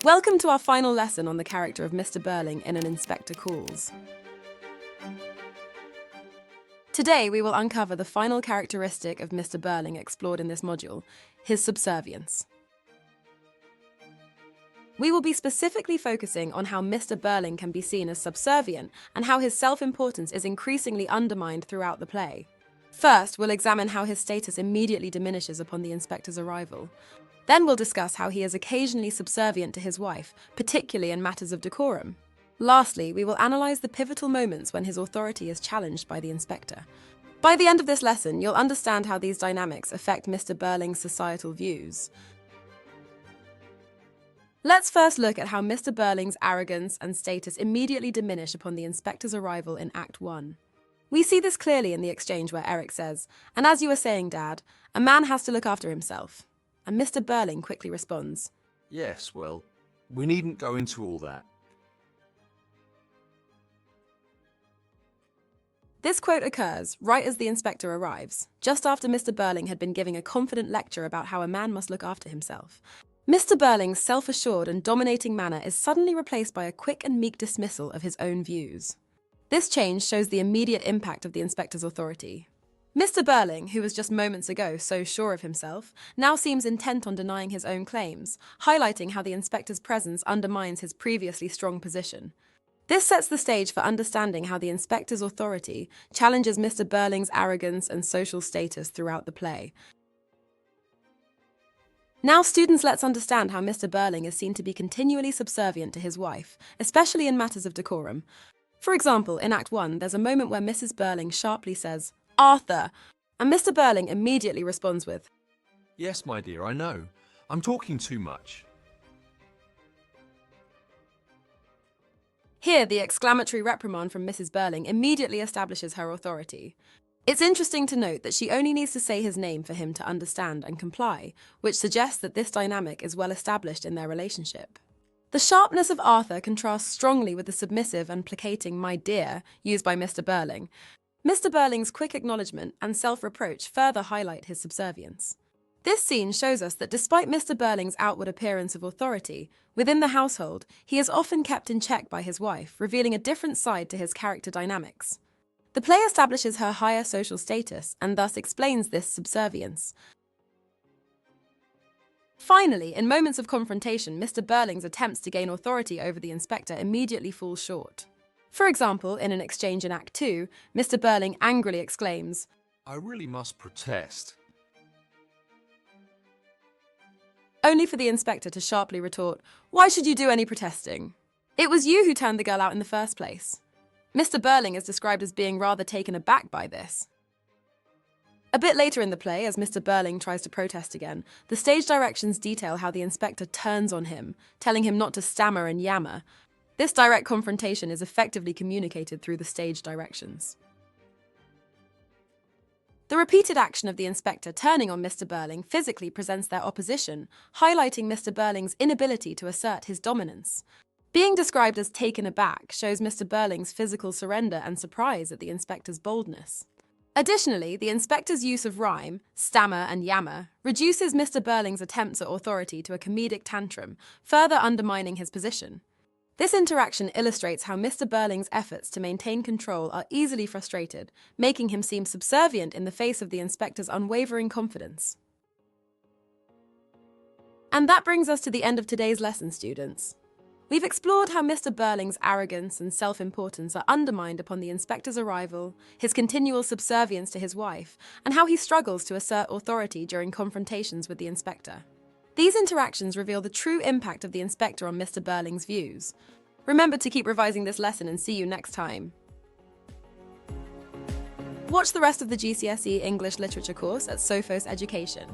Welcome to our final lesson on the character of Mr. Birling in An Inspector Calls. Today we will uncover the final characteristic of Mr. Birling explored in this module, his subservience. We will be specifically focusing on how Mr. Birling can be seen as subservient and how his self-importance is increasingly undermined throughout the play. First, we'll examine how his status immediately diminishes upon the inspector's arrival. Then we'll discuss how he is occasionally subservient to his wife, particularly in matters of decorum. Lastly, we will analyse the pivotal moments when his authority is challenged by the inspector. By the end of this lesson, you'll understand how these dynamics affect Mr. Birling's societal views. Let's first look at how Mr. Birling's arrogance and status immediately diminish upon the inspector's arrival in Act 1. We see this clearly in the exchange where Eric says, "And as you were saying, Dad, a man has to look after himself." And Mr. Birling quickly responds, "Yes, well, we needn't go into all that." This quote occurs right as the inspector arrives, just after Mr. Birling had been giving a confident lecture about how a man must look after himself. Mr. Birling's self-assured and dominating manner is suddenly replaced by a quick and meek dismissal of his own views. This change shows the immediate impact of the inspector's authority. Mr. Birling, who was just moments ago so sure of himself, now seems intent on denying his own claims, highlighting how the inspector's presence undermines his previously strong position. This sets the stage for understanding how the inspector's authority challenges Mr. Birling's arrogance and social status throughout the play. Now, students, let's understand how Mr. Birling is seen to be continually subservient to his wife, especially in matters of decorum. For example, in Act 1, there's a moment where Mrs. Birling sharply says, "Arthur!" and Mr. Birling immediately responds with, "Yes, my dear, I know. I'm talking too much." Here, the exclamatory reprimand from Mrs. Birling immediately establishes her authority. It's interesting to note that she only needs to say his name for him to understand and comply, which suggests that this dynamic is well established in their relationship. The sharpness of Arthur contrasts strongly with the submissive and placating "my dear" used by Mr. Birling. Mr. Birling's quick acknowledgement and self-reproach further highlight his subservience. This scene shows us that despite Mr. Birling's outward appearance of authority, within the household, he is often kept in check by his wife, revealing a different side to his character dynamics. The play establishes her higher social status and thus explains this subservience. Finally, in moments of confrontation, Mr. Birling's attempts to gain authority over the inspector immediately fall short. For example, in an exchange in Act 2, Mr. Birling angrily exclaims, "I really must protest." Only for the inspector to sharply retort, "Why should you do any protesting? It was you who turned the girl out in the first place." Mr. Birling is described as being rather taken aback by this. A bit later in the play, as Mr. Birling tries to protest again, the stage directions detail how the inspector turns on him, telling him not to stammer and yammer. This direct confrontation is effectively communicated through the stage directions. The repeated action of the inspector turning on Mr. Birling physically presents their opposition, highlighting Mr. Birling's inability to assert his dominance. Being described as taken aback shows Mr. Birling's physical surrender and surprise at the inspector's boldness. Additionally, the inspector's use of rhyme, stammer and yammer, reduces Mr. Birling's attempts at authority to a comedic tantrum, further undermining his position. This interaction illustrates how Mr. Birling's efforts to maintain control are easily frustrated, making him seem subservient in the face of the inspector's unwavering confidence. And that brings us to the end of today's lesson, students. We've explored how Mr. Birling's arrogance and self-importance are undermined upon the inspector's arrival, his continual subservience to his wife, and how he struggles to assert authority during confrontations with the inspector. These interactions reveal the true impact of the inspector on Mr. Birling's views. Remember to keep revising this lesson and see you next time. Watch the rest of the GCSE English Literature course at Sophos Education.